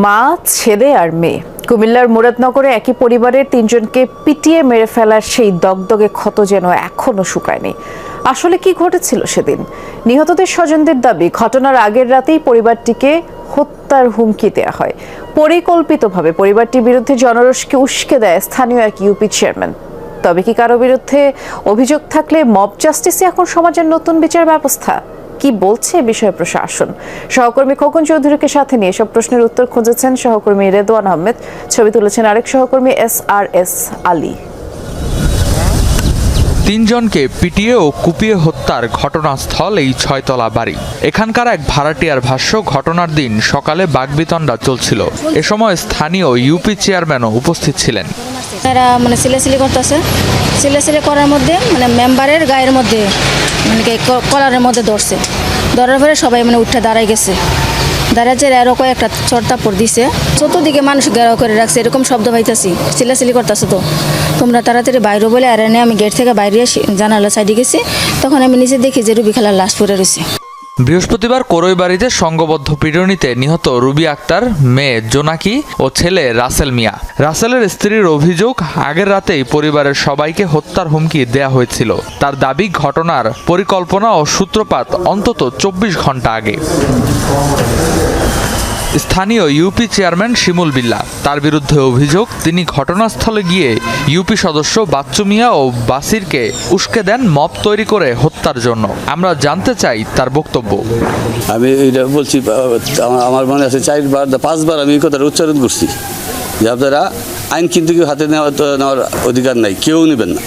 মা, ছেলে আর মেয়ে কুমিল্লার মুরাদনগরে একই পরিবারের তিনজনকে পিটিয়ে মেরে ফেলার সেই দগদগে ক্ষত যেন এখনো শুকায়নি। আসলে কি ঘটেছিল সেদিন? নিহতদের স্বজনদের দাবি, ঘটনার আগের রাতেই পরিবারটিকে হত্যার হুমকি দেওয়া হয়। পরিকল্পিতভাবে পরিবারটির বিরুদ্ধে জনরোষকে উস্কে দেয় স্থানীয় এক ইউপি চেয়ারম্যান। তবে কি কারো বিরুদ্ধে অভিযোগ থাকলে মব জাস্টিসই এখন সমাজের নতুন বিচার ব্যবস্থা? কি বলছে বিষয় প্রশাসন? সহকর্মী খোকন চৌধুরীকে সাথে নিয়ে সব প্রশ্নের উত্তর খুঁজেছেন সহকর্মী রেদওয়ান আহমেদ। ছবি তুলেছেন আরেক সহকর্মী SRS আলী। তিনজনকে পিটিয়ে ও কুপিয়ে হত্যার ঘটনাস্থল এই 6তলা বাড়ি। এখানকার এক ভাড়াটিয়ার ভাষ্য, ঘটনার দিন সকালে বাকবিতণ্ডা চলছিল। এ সময় স্থানীয় ইউপি চেয়ারম্যানও উপস্থিত ছিলেন। এরা সিলেসিলি করতেছে, সিলেসিলি করার মধ্যে মেম্বারের গায়ের মধ্যে কলারের মধ্যে ধরার পরে সবাই উঠে দাঁড়াই গেছে। দাঁড়াচ্ছে এরকম একটা চড়তাপড় দিছে, চতুর্দিকে মানুষ ঘেরাও করে রাখছে, এরকম শব্দ পাইতেছি, সিলাসিলি করতেছে। তো তোমরা তাড়াতাড়ি বাইরে বলে আর এনে আমি গেট থেকে বাইরে জানালা সাইডে গেছি। তখন আমি নিচে দেখি যে রুবি খালার লাশ পড়ে রয়েছে। বৃহস্পতিবার করইবাড়িতে সংঘবদ্ধ পিটুনিতে নিহত রুবি আক্তার, মেয়ে জোনাকি ও ছেলে রাসেল মিয়া। রাসেলের স্ত্রীর অভিযোগ, আগের রাতেই পরিবারের সবাইকে হত্যার হুমকি দেয়া হয়েছিল। তার দাবি, ঘটনার পরিকল্পনা ও সূত্রপাত অন্তত 24 ঘন্টা আগে। স্থানীয় ইউপি চেয়ারম্যান শিমুল বিল্লাহ, তার বিরুদ্ধে অভিযোগ, তিনি ঘটনাস্থলে গিয়ে ইউপি সদস্য বাচ্চু মিয়া ও বাসিরকে উস্কে দেন মব তৈরি করে হত্যার জন্য। আমরা জানতে চাই তার বক্তব্য। আমি এটা বলছি, আমার মনে আছে 4-5বার আমি এই কথাটা উচ্চারণ করছি যে আপনারা আইন কিন্তু কেউ হাতে নেওয়ার অধিকার নাই, কেউ নেবেন না।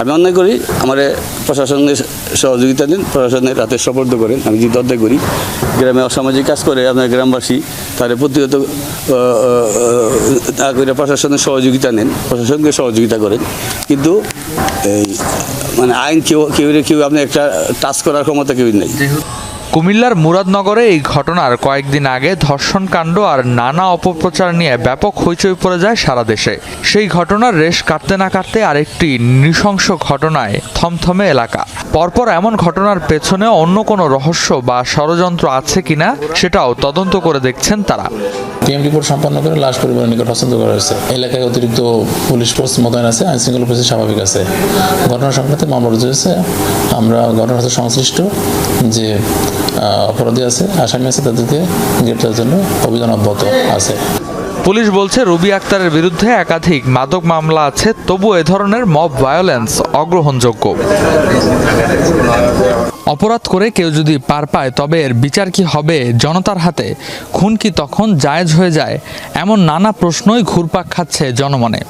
আমি অন্যায় করি, আমার প্রশাসনের সহযোগিতা দিন, প্রশাসনের হাতে সোপর্দ করেন। আমি যদি অধ্যায় করি, গ্রামে অসামাজিক কাজ করে আপনার গ্রামবাসী তাদের প্রতিহত করে প্রশাসনের সহযোগিতা নেন, প্রশাসনকে সহযোগিতা করেন। কিন্তু এই আইন কেউ আপনি একটা টাচ করার ক্ষমতা কেউ নেই। কুমিল্লার মুরাদনগরে এই ঘটনার কয়েকদিন আগে ধর্ষণ কাণ্ড আর নানা অপপ্রচার নিয়ে ব্যাপক হইচই পড়ে যায় সারা দেশে। সেই ঘটনার রেশ কাটতে না কাটতে আরেকটি নৃশংস ঘটনায় থমথমে এলাকা। পরপর এমন ঘটনার পেছনে অন্য কোনো রহস্য বা ষড়যন্ত্র আছে কিনা সেটাও তদন্ত করে দেখছেন তারা। টিএম রিপোর্ট সম্পন্ন করে লাশ পরিবারের নিকট হস্তান্তর করা হয়েছে। এলাকায় অতিরিক্ত পুলিশ ফোর্স মোতায়েন আছে, আইন শৃঙ্খলা পরিস্থিতি স্বাভাবিক আছে। ঘটনা সংক্রান্তে মামলা রুজু হয়েছে। আমরা ঘটনার সাথে সংশ্লিষ্ট যে অপরাধী আছে, আসামি আছে, তাদেরকে গ্রেপ্তারের জন্য অভিযান অব্যাহত আছে। পুলিশ বলছে, রুবি আক্তারের বিরুদ্ধে একাধিক মাদক মামলা আছে, তবু এ ধরনের মব ভায়োলেন্স অগ্রহণযোগ্য। অপরাধ করে কেউ যদি পার পায়, তবে এর বিচার কি হবে জনতার হাতে? খুন কি তখন জায়েজ হয়ে যায়? এমন নানা প্রশ্নই ঘুরপাক খাচ্ছে জনমনে।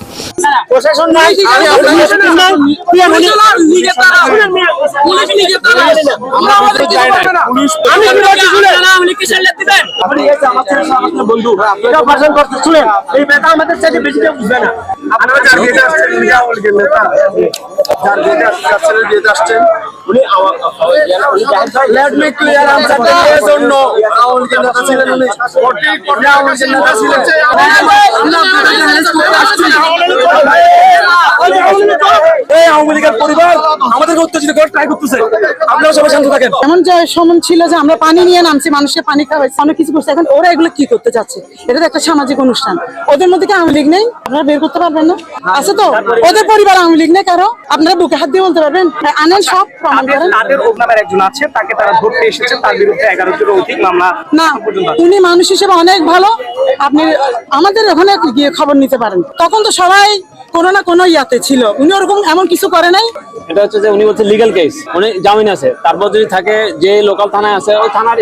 Let me clear answer yes or no. এমন যে সমন ছিল যে আমরা পানি নিয়ে নামছি, মানুষকে পানি খাওয়াইছি, অনেক কিছু করছে। এখন ওরা এগুলো কি করতে চাচ্ছে? এটা তো একটা সামাজিক অনুষ্ঠান। ওদের মধ্যে কি আওয়ামী লীগ নেই? আপনারা বের করতে পারবেন না? আছে তো ওদের পরিবার আওয়ামী লীগ নেই কারো? আপনারা বুকে হাত দিয়ে বলতে পারবেন? আনেন সব প্রমাণ করেন। একজন আছে, তাকে তারা ধরতে এসেছে, তার বিরুদ্ধে 11টিরও অধিক মামলা। না, উনি মানুষ হিসেবে অনেক ভালো। আপনি আমাদের ওখানে গিয়ে খবর নিতে পারেন। তখন তো সবাই কোনো না কোনো ইয়াতে ছিল, উনি ওরকম এমন কিছু করে নাই। এটা হচ্ছে যে উনি বলছে লিগ্যাল কেস, উনি জামিন আছে, তারপর যদি থাকে যে লোকাল থানায় আছে ওই থানার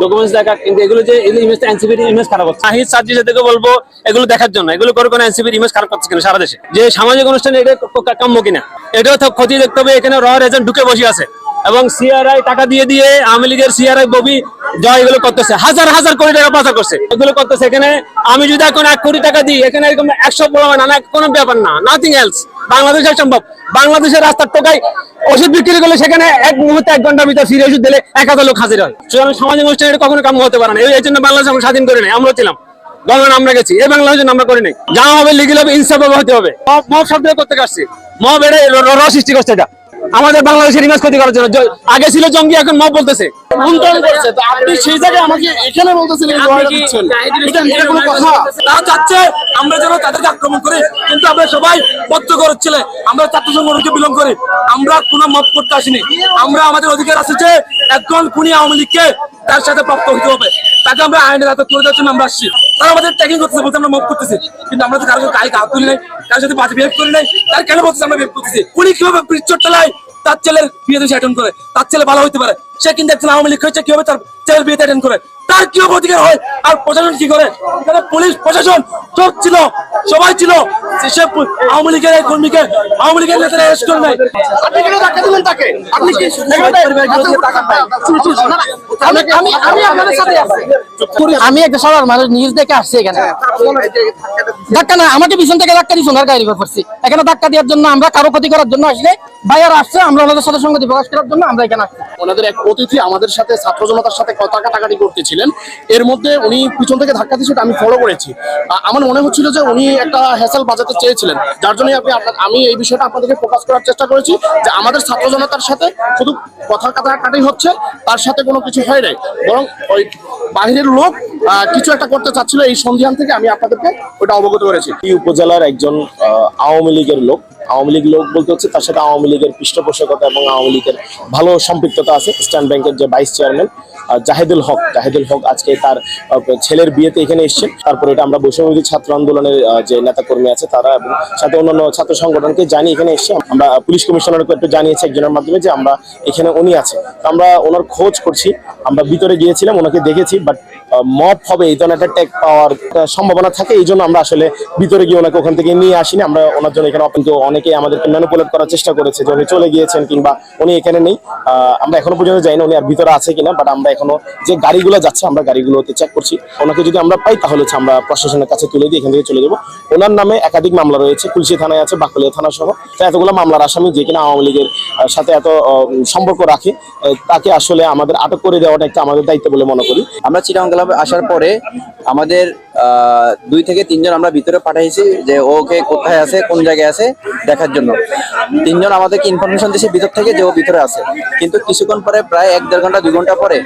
ডকুমেন্টস দেখা। কিন্তু এগুলো যে ইমেজটা এনসিপির ইমেজ খারাপ হচ্ছে। নাহিদ সাজ্জিদ থেকে বলবো এগুলো দেখার জন্য, এগুলো করে কোনো এনসিপির ইমেজ খারাপ করছে কিনা সারা দেশে, যে সামাজিক অনুষ্ঠানে এটা কাম্য কিনা, এটাও তো ক্ষতি দেখতে হবে। এখানে র এজেন্ট ঢুকে বসে আছে এবং সিআরআই টাকা দিয়ে আওয়ামী লীগের সিআরআই ববি জয় এগুলো করতেছে, হাজার হাজার কোটি টাকা পাচার করছে, এগুলো করতেছে। এখানে আমি যদি এখন 1 কোটি টাকা দিই, এখানে এরকম 100 প্রমাণ না, কোনো ব্যাপার না, নাথিং এলস। বাংলাদেশে সম্ভব। বাংলাদেশের রাস্তার টোকায় ওষুধ বিক্রি করলে সেখানে এক মুহূর্তে 1 ঘন্টার ভিতরে ফিরে ওষুধ দিলে 1000 লোক হাজির হয়। সুতরাং সামাজিক অনুষ্ঠানে এটা কখনো কাম্য হতে পারে না। এই জন্য বাংলাদেশ আমরা স্বাধীন করে নাই, আমরা ছিলাম গভর্নমেন্ট, আমরা গেছি। এই বাংলাদেশ আমরা করি নাই। যা হবে লিগেল হবে, ইনসাফ হতে হবে। মব শব্দ করতে আসছি, মব এটা র সৃষ্টি করছে। এটা আমাদের বাংলাদেশের ইমেজ ক্ষতি করার জন্য। আগে ছিল জঙ্গি, এখন মব বলতেছে। আপনি সেই জায়গায় আমাকে এখানে বলতেছিলেন এটা কোনো কথা? তারা চাচ্ছে আমরা যেন তাদেরকে আক্রমণ করি, কিন্তু আমরা সবাই পত্রকর ছেলে, আমরা ছাত্র সংগঠনকে বিলং করি। আমরা কোনো মত করতে আসিনি। আমরা আমাদের অধিকার আছে যে একজন খুনি আওয়ামী লীগকে তার সাথে প্রাপ্ত হতে হবে, তাকে আমরা আইনের হাতে তুলে দেওয়ার জন্য আমরা আসছি। তারা আমাদের ট্যাগিং করতেছে, বলতে আমরা মত করতেছি, কিন্তু আমরা তো কারোর গায়ে হাত তুলি নাই, কারোর সাথে বাজে বিহেভ করি নাই। তার কেন বলতেছে আমরা বিহেভ করতেছি? খুনি কিভাবে পিচ্চর চালায় তার ছেলের বিয়েতে সে অ্যাটেন্ড করে, তার ছেলে ভালো হইতে পারে, সে কিন্তু একজন আওয়ামী লীগ হয়েছে, কিভাবে তার ছেলের বিয়েতে অ্যাটেন্ড করে, তার কি অধিকার হয়? আর প্রশাসন কি করে? এখানে পুলিশ প্রশাসন সব ছিল, সবাই ছিল, সেসব আওয়ামী লীগের এই কর্মীকে আওয়ামী লীগের নেতারা অ্যারেস্ট করে নাই। আপনি কেন ধাক্কা দিলেন তাকে? আপনি কি আমি আপনাদের সাথে আছি। আমি একটা সাধারণ মানুষ নিউজ দেখে আসছি এখানে। ধাক্কা না, আমাকে পিছন থেকে ধাক্কা দিয়ে সোনার গাড়ি করছি। এখানে ধাক্কা দেওয়ার জন্য আমরা কারো ক্ষতি করার জন্য আসলে বাইরে আসছে, আমরা ওনাদের সাথে সংগতি প্রকাশ করার জন্য আমরা এখানে আসছি। ওনাদের এক অতিথি আমাদের সাথে ছাত্র জনতার সাথে কথা কাটাকাটি করতেছিলেন, এর মধ্যে উনি পিছন থেকে ধাক্কা দিয়েছে, আমি ফলো করেছি। আমার মনে হচ্ছিল যে উনি একটা হ্যাসেল বাজাতে চেয়েছিলেন, যার জন্য আমি এই বিষয়টা আপনাদেরকে প্রকাশ করার চেষ্টা করেছি যে আমাদের ছাত্র জনতার সাথে শুধু কথা কাটাকাটি হচ্ছে, তার সাথে কোনো কিছু হয় নাই, বরং ওই বাহিরের লোক কিছু একটা করতে চাচ্ছিল। এই সন্ধিহান থেকে আমি আপনাদেরকে ওটা অবগত করেছি। এই উপজেলার একজন আওয়ামী লীগের লোক, আওয়ামী লীগ লোক বলতে হচ্ছে তার সাথে আওয়ামী লীগের পৃষ্ঠপোষকতা এবং আওয়ামী লীগের ভালো সম্পৃক্ততা আছে। ইস্টার্ন ব্যাংকের যে ভাইস চেয়ারম্যান জাহিদুল হক আজকে তার ছেলের বিয়েতে এখানে এসেছেন। তারপরে এটা আমরা বৈষম্যবিরোধী ছাত্র আন্দোলনের যে নেতাকর্মী আছে তারা এবং সাথে অন্যান্য ছাত্র সংগঠনকে জানিয়ে এখানে এসেছে। আমরা পুলিশ কমিশনারকে একটু জানিয়েছি একজনের মাধ্যমে যে আমরা এখানে উনি আছে, তো আমরা ওনার খোঁজ করছি। আমরা ভিতরে গিয়েছিলাম, ওনাকে দেখেছি, বাট মব হবে এই ধরনের একটা ট্যাগ পাওয়ার সম্ভাবনা থাকে, এই জন্য আমরা আসলে ভিতরে গিয়ে ওনাকে ওখান থেকে নিয়ে আসিনি। আমরা ওনার জন্য এখানে কিন্তু অনেকে আমাদেরকে ম্যানিপুলেট করার চেষ্টা করেছে যে উনি চলে গিয়েছেন কিংবা উনি এখানে নেই। আমরা এখনো পর্যন্ত জানি না উনি আর ভিতরে আছে কিনা, বাট আমরা এখনো যে গাড়িগুলো যাচ্ছে আমরা গাড়িগুলোতে চেক করছি। ওনাকে যদি আমরা পাই তাহলে হচ্ছে আমরা প্রশাসনের কাছে তুলে দিয়ে এখান থেকে চলে যাবো। ওনার নামে একাধিক মামলা রয়েছে, কুলসি থানায় আছে, বাকলিয়া থানা সহ। তো এতগুলো মামলার আসামি যে কিনা আওয়ামী লীগের সাথে এত সম্পর্ক রাখে, তাকে আসলে আমাদের আটক করে দেওয়াটা একটা আমাদের দায়িত্ব বলে মনে করি। আমরা চিটাগাং ক্লাবে আসার পরে আমাদের 2 থেকে 3 জন আমরা ভিতরে পাঠাইছি যে ওকে কোথায় আছে, কোন জায়গায় আছে দেখার জন্য। 3 জন আমাদেরকে ইনফরমেশন দিয়েছে ভিতর থেকে যে ও ভিতরে আছে, কিন্তু কিছুক্ষণ পরে প্রায় 1-1.5 ঘন্টা 2 ঘন্টা পরে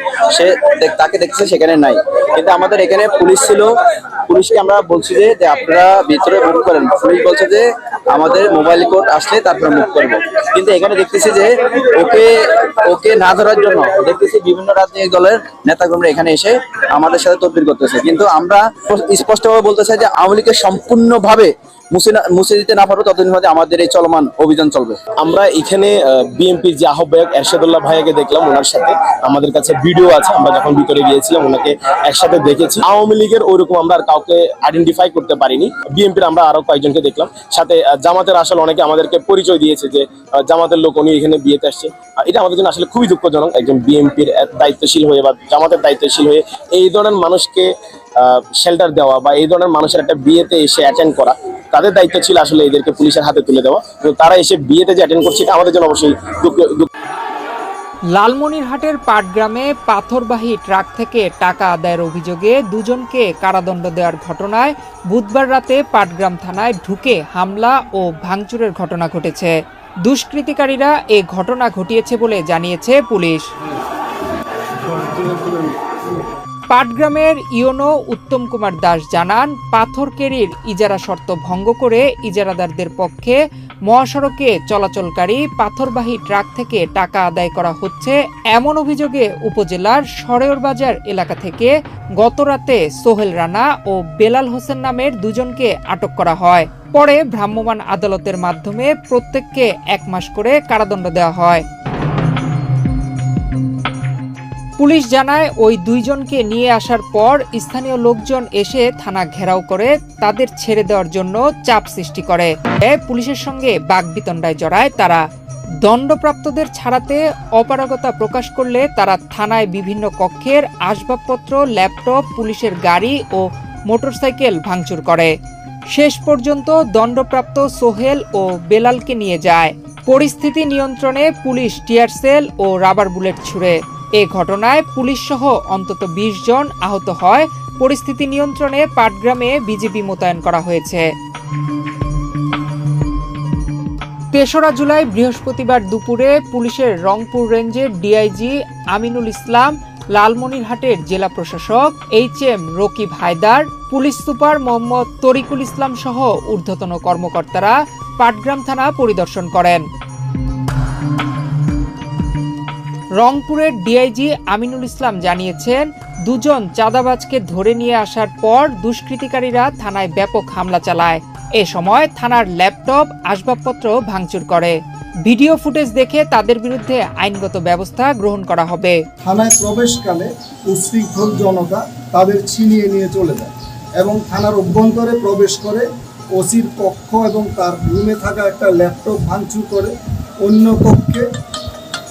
তাকে দেখছে সেখানে নাই। কিন্তু আমাদের এখানে পুলিশ ছিল, পুলিশকে আমরা বলছি যে আপনারা ভিতরে মুভ করেন। পুলিশ বলছে যে আমাদের মোবাইল কোড আসলে তারপরে মুভ করবো, কিন্তু এখানে দেখতেছি যে ওকে না ধরার জন্য দেখতেছি বিভিন্ন রাজনৈতিক দলের নেতাকর্মীরা এখানে এসে আমাদের সাথে তদবির করতেছে। কিন্তু আমরা স্পষ্টভাবে বলতে চাই যে আওয়ামী লীগকে সম্পূর্ণভাবে মুছে দিতে না পারবো ততদিন মধ্যে আমাদের এই চলমান অভিযান চলবে। আমরা এখানে বিএনপির যে আহ্বায়ক এরশাদুল্লাহ ভাইয়াকে দেখলাম, ওনার সাথে আমাদের কাছে ভিডিও আছে। আমরা যখন ভিতরে গিয়েছিলাম ওনাকে একসাথে দেখেছি। আওয়ামী লীগের ওইরকম আমরা আর কাউকে আইডেন্টিফাই করতে পারিনি। বিএনপির আমরা আরো কয়েকজনকে দেখলাম, সাথে জামাতের আসলে অনেকে আমাদেরকে পরিচয় দিয়েছে যে জামাতের লোক উনি এখানে বিয়েতে আসছে। এটা আমাদের জন্য আসলে খুবই দুঃখজনক। একজন বিএনপির দায়িত্বশীল হয়ে বা জামাতের দায়িত্বশীল হয়ে এই ধরনের মানুষকে শেল্টার দেওয়া বা এই ধরনের মানুষের একটা বিয়েতে এসে অ্যাটেন্ড করা, তাদের দায়িত্ব ছিল আসলে এদেরকে পুলিশের হাতে তুলে দেওয়া। তারা এসে বিয়েতে যে অ্যাটেন্ড করছে এটা আমাদের জন্য অবশ্যই লালমনিরহাটের পাটগ্রামে পাথরবাহী ট্রাক থেকে টাকা আদায়ের অভিযোগে 2 জনকে কারাদণ্ড দেওয়ার ঘটনায় বুধবার রাতে পাটগ্রাম থানায় ঢুকে হামলা ও ভাঙচুরের ঘটনা ঘটেছে। দুষ্কৃতিকারীরা এ ঘটনা ঘটিয়েছে বলে জানিয়েছে পুলিশ। পাটগ্রামের ইওনো উত্তম কুমার দাস জানান, পাথরকেরির ইজারা শর্ত ভঙ্গ করে ইজারাদারদের পক্ষে মহাসড়কে চলাচলকারী পাথরবাহী ট্রাক থেকে টাকা আদায় করা হচ্ছে এমন অভিযোগে উপজেলার সরেয়রবাজার এলাকা থেকে গতরাতে সোহেল রানা ও বেলাল হোসেন নামের 2 জনকে আটক করা হয়। পরে ভ্রাম্যমাণ আদালতের মাধ্যমে প্রত্যেককে 1 মাস করে কারাদণ্ড দেওয়া হয়। পুলিশ জানায় ওই 2 জনকে নিয়ে আসার পর স্থানীয় লোকজন এসে থানা ঘেরাও করে তাদের ছেড়ে দেওয়ার জন্য চাপ সৃষ্টি করে। পুলিশের সঙ্গে বাকবিতণ্ডায় জড়ায় তারা। দণ্ডপ্রাপ্তদের ছাড়াতে অপারগতা প্রকাশ করলে তারা থানায় বিভিন্ন কক্ষের আসবাবপত্র, ল্যাপটপ, পুলিশের গাড়ি ও মোটরসাইকেল ভাঙচুর করে। শেষ পর্যন্ত দণ্ডপ্রাপ্ত সোহেল ও বেলালকে নিয়ে যায়। পরিস্থিতি নিয়ন্ত্রণে পুলিশ টিয়ার সেল ও রাবার বুলেট ছুড়ে। এ ঘটনায় পুলিশ সহ অন্তত 20 জন আহত হয়। পরিস্থিতি নিয়ন্ত্রণে পাটগ্রামে বিজিবি মোতায়েন করা হয়েছে। তেসরা জুলাই বৃহস্পতিবার দুপুরে পুলিশের রংপুর রেঞ্জের ডিআইজি আমিনুল ইসলাম, লালমনিরহাটের জেলা প্রশাসক HM Rakib Haidar, police super Mohammad Tarikul Islam সহ ঊর্ধ্বতন কর্মকর্তারা পাটগ্রাম থানা পরিদর্শন করেন। রংপুরের ডিআইজি আমিনুল ইসলাম জানিয়েছেন, দুজন চাঁদাবাজকে ধরে নিয়ে আসার পর দুষ্কৃতিকারীরা থানায় ব্যাপক হামলা চালায়। এ সময় থানার ল্যাপটপ, আসবাবপত্র ভাঙচুর করে। ভিডিও ফুটেজ দেখে তাদের বিরুদ্ধে আইনগত ব্যবস্থা গ্রহণ করা হবে। থানায় প্রবেশকালে উশৃঙ্খল জনতা তাদের ছিনিয়ে নিয়ে চলে যায় এবং থানার অভ্যন্তরে প্রবেশ করে ওসির কক্ষ এবং তার রুমে থাকা একটা ল্যাপটপ ভাঙচুর করে। অন্য কক্ষে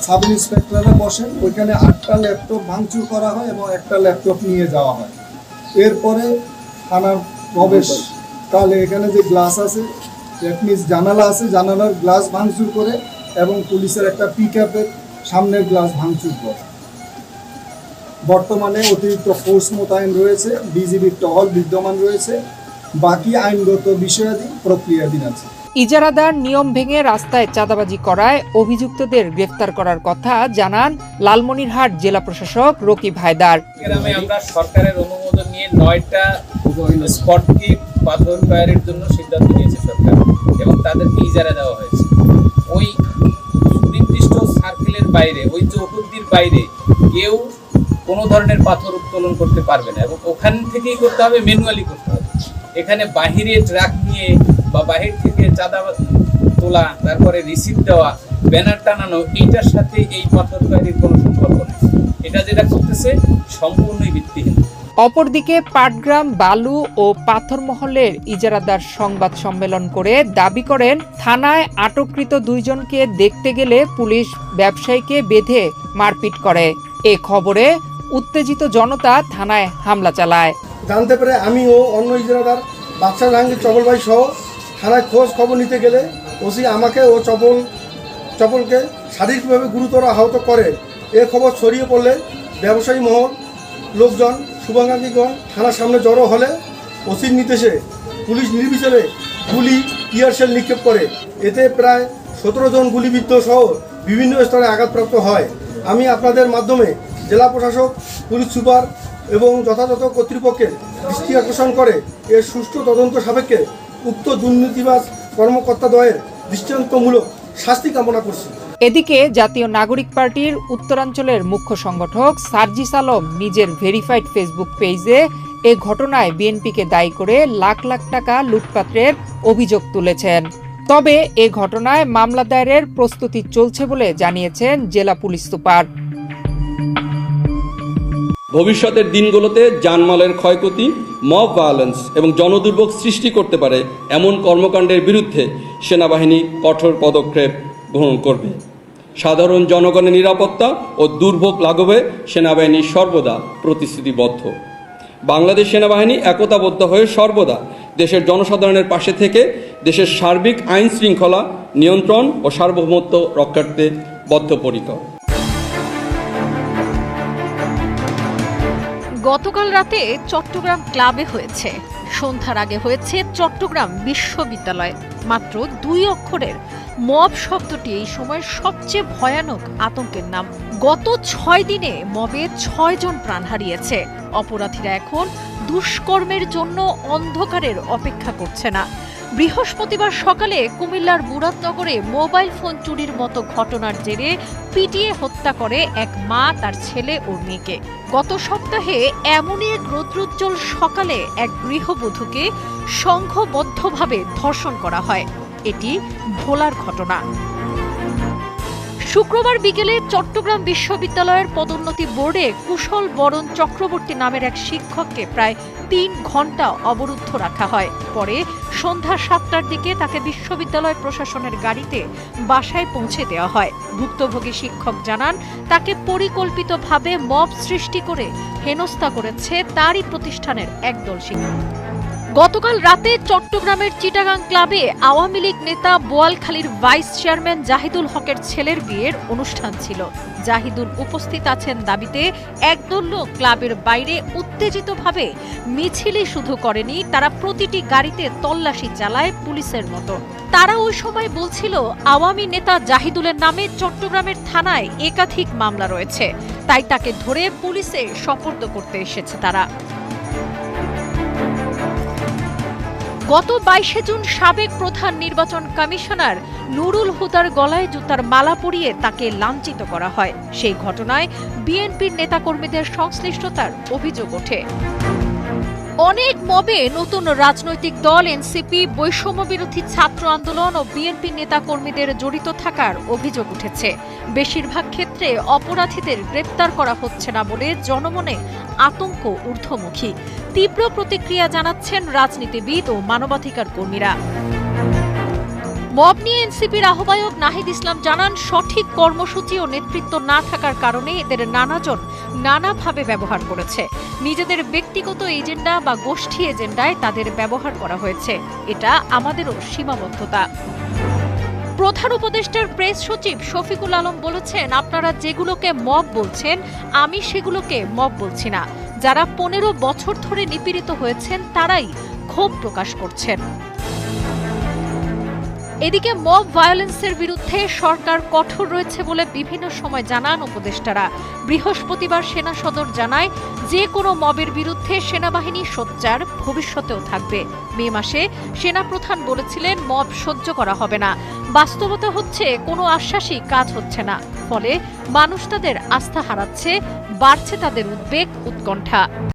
সাব ইন্সপেক্টররা বসেন, ওইখানে 8টা ল্যাপটপ ভাঙচুর করা হয় এবং একটা ল্যাপটপ নিয়ে যাওয়া হয়। এরপরে থানার প্রবেশকালে এখানে যে গ্লাস আছে, দ্যাট মিনস জানালা আছে, জানালার গ্লাস ভাঙচুর করে এবং পুলিশের একটা পিকআপের সামনের গ্লাস ভাঙচুর করে। বর্তমানে অতিরিক্ত ফোর্স মোতায়েন রয়েছে, বিজিবির টহল বিদ্যমান রয়েছে, বাকি আইনগত বিষয়াদি প্রক্রিয়াধীন আছে। ইজারাদার নিয়ম ভেঙে রাস্তায় চাঁদাবাজি করায় অভিযুক্তদের গ্রেফতার করার কথা জানান লালমনিরহাট জেলা প্রশাসক রকিব হায়দার। গ্রামে আমরা সরকারের অনুমোদন নিয়ে 9টা স্পটকে পাথর ফায়ারের জন্য সিদ্ধান্ত নিয়েছে সরকার এবং তাদেরকে ইজারা দেওয়া হয়েছে। ওই নির্দিষ্ট সার্কেলের বাইরে, ওই চৌহদ্দির বাইরে কেউ কোনো ধরনের পাথর উত্তোলন করতে পারবে না এবং ওখান থেকেই করতে হবে, ম্যানুয়ালি করতে হবে। এখানে বাহিরে ট্রাক নিয়ে বা বাহির থেকে চাঁদা তোলা, তারপরে রিসিপ্ট দেওয়া, ব্যানার টানানো, এইটার সাথে এই পাথর ফায়ারের কোনো সম্পর্ক নেই। এটা যেটা করতেছে সম্পূর্ণই ভিত্তিহীন। অপরদিকে পাটগ্রাম বালু ও পাথর মহলের ইজারাদার সংবাদ সম্মেলন করে দাবি করেন, থানায় আটককৃত 2 জনকে দেখতে গেলে পুলিশ ব্যবসায়ীকে বেঁধে মারপিট করে। এ খবরে উত্তেজিত জনতা থানায় হামলা চালায়। জানতে পেরে আমি ও অন্য ইজারাদার বাদশা জাহাঙ্গীর চপল ভাই সহ থানায় খোঁজ খবর নিতে গেলে ওসি আমাকে ও চপলকে শারীরিকভাবে গুরুতর আহত করে। এ খবর ছড়িয়ে পড়লে ব্যবসায়ী মহল লোকজন শুভাকাঙ্ক্ষীগণ থানার সামনে জড়ো হলে ওসির নির্দেশে পুলিশ নির্বিচারে গুলি, টিয়ারশেল নিক্ষেপ করে। এতে প্রায় 17 জন গুলিবিদ্ধ সহ বিভিন্ন স্তরে আঘাতপ্রাপ্ত হয়। আমি আপনাদের মাধ্যমে জেলা প্রশাসক, পুলিশ সুপার এবং যথাযথ কর্তৃপক্ষের দৃষ্টি আকর্ষণ করে এর সুষ্ঠু তদন্ত সাপেক্ষে উক্ত দুর্নীতিবাজ কর্মকর্তাদ্বয়ের দৃষ্টান্তমূলক শাস্তি কামনা করছি। এদিকে জাতীয় নাগরিক পার্টির উত্তরাঞ্চলের মুখ্য সংগঠক সার্জিস আলম নিজের ভেরিফাইড ফেসবুক পেজে এ ঘটনায় বিএনপিকে দায়ী করে লাখ লাখ টাকা লুটপাটের অভিযোগ তুলেছেন। তবে এ ঘটনায় মামলা দায়েরের প্রস্তুতি চলছে বলে জানিয়েছেন জেলা পুলিশ সুপার। ভবিষ্যতের দিনগুলোতে জানমালের ক্ষয়ক্ষতি, মব ভায়োলেন্স এবং জনদুর্ভোগ সৃষ্টি করতে পারে এমন কর্মকাণ্ডের বিরুদ্ধে সেনাবাহিনী কঠোর পদক্ষেপ গ্রহণ করবে। সাধারণ জনগণের নিরাপত্তা ও দুর্ভোগ লাঘবে সেনাবাহিনী সর্বদা প্রতিশ্রুতিবদ্ধ। বাংলাদেশ সেনাবাহিনী একতাবদ্ধ হয়ে সর্বদা দেশের জনসাধারণের পাশে থেকে দেশের সার্বিক আইন শৃঙ্খলা নিয়ন্ত্রণ ও সার্বভৌমত্ব রক্ষার্থে বদ্ধপরিকর। গতকাল রাতে চট্টগ্রাম ক্লাবে হয়েছে, সন্ধ্যার আগে হয়েছে চট্টগ্রাম বিশ্ববিদ্যালয়ে। মাত্র 2 অক্ষরের মব শব্দটি এই সময়ের সবচেয়ে ভয়ানক আতঙ্কের নাম। গত 6 দিনে মবে 6 জন প্রাণ হারিয়েছে। অপরাধীরা এখন দুষ্কর্মের জন্য অন্ধকারের অপেক্ষা করছে না। বৃহস্পতিবার সকালে কুমিল্লার মুরাদনগরে মোবাইল ফোন চুরির মতো ঘটনার জেরে পিটিয়ে হত্যা করে এক মা তার ছেলে ও মেয়েকে। গত সপ্তাহে এমনই এক রৌদ্রোজ্জ্বল সকালে এক গৃহবধূকে সংঘবদ্ধভাবে ধর্ষণ করা হয়। এটি ভোলার ঘটনা। শুক্রবার বিকেলে চট্টগ্রাম বিশ্ববিদ্যালয়ের পদোন্নতি বোর্ডে কুশল বরণ চক্রবর্তী নামের এক শিক্ষককে প্রায় 3 ঘন্টা অবরুদ্ধ রাখা হয়। পরে সন্ধ্যা 7টার দিকে তাকে বিশ্ববিদ্যালয় প্রশাসনের গাড়িতে বাসায় পৌঁছে দেওয়া হয়। ভুক্তভোগী শিক্ষক জানান, তাকে পরিকল্পিতভাবে মব সৃষ্টি করে হেনস্থা করেছে তারই প্রতিষ্ঠানের একদল শিক্ষক। গতকাল রাতে চট্টগ্রামের চিটাগাং ক্লাবে আওয়ামী লীগ নেতা বোয়ালখালীর ভাইস চেয়ারম্যান জাহিদুল হকের ছেলের বিয়ের অনুষ্ঠান ছিল। জাহিদুল উপস্থিত আছেন দাবিতে একদল লোক ক্লাবের বাইরে উত্তেজিতভাবে মিছিলই শুধু করেনি, তারা প্রতিটি গাড়িতে তল্লাশি চালায় পুলিশের মতো। তারা ওই সময় বলছিল আওয়ামী নেতা জাহিদুলের নামে চট্টগ্রামের থানায় একাধিক মামলা রয়েছে, তাই তাকে ধরে পুলিশে সোপর্দ করতে এসেছে তারা। গত 22 জুন সাবেক প্রধান নির্বাচন কমিশনার নুরুল হুদার গলায় জুতার মালা পরিয়ে তাকে লাঞ্ছিত করা হয়। সেই ঘটনায় বিএনপির নেতাকর্মীদের সংশ্লিষ্টতার অভিযোগ ওঠে। অনেক মবে নতুন রাজনৈতিক দল এনসিপি, বৈষম্য বিরোধী ছাত্র আন্দোলন ও বিএনপি নেতাকর্মীদের জড়িত থাকার অভিযোগ উঠেছে। বেশিরভাগ ক্ষেত্রে অপরাধীদের গ্রেপ্তার করা হচ্ছে না বলে জনমনে আতঙ্ক ঊর্ধ্বমুখী। তীব্র প্রতিক্রিয়া জানাচ্ছেন রাজনীতিবিদ ও মানবাধিকার কর্মীরা। মব নিয়ে এনসিপির আহ্বায়ক নাহিদ ইসলাম জানান, সঠিক কর্মসূচি ও নেতৃত্ব না থাকার কারণে এদের নানাজন নানাভাবে ব্যবহার করেছে। নিজেদের ব্যক্তিগত এজেন্ডা বা গোষ্ঠী এজেন্ডায় তাদের ব্যবহার করা হয়েছে। এটা আমাদেরও সীমাবদ্ধতা। প্রধান উপদেষ্টার প্রেস সচিব শফিকুল আলম বলেছেন, আপনারা যেগুলোকে মব বলছেন আমি সেগুলোকে মব বলছি না। যারা 15 বছর ধরে নিপীড়িত হয়েছেন তারাই ক্ষোভ প্রকাশ করছেন। এদিকে মব ভায়োলেন্সের বিরুদ্ধে সরকার কঠোর রয়েছে বলে বিভিন্ন সময় জানান উপদেষ্টারা। বৃহস্পতিবার সেনা সদর জানায়, যে কোনো মবের বিরুদ্ধে সেনাবাহিনী সোচ্চার, ভবিষ্যতেও থাকবে। মে মাসে সেনাপ্রধান বলেছিলেন মব সহ্য করা হবে না। বাস্তবতা হচ্ছে কোনো আশ্বাসই কাজ হচ্ছে না, ফলে মানুষ তাদের আস্থা হারাচ্ছে, বাড়ছে তাদের উদ্বেগ, উৎকণ্ঠা।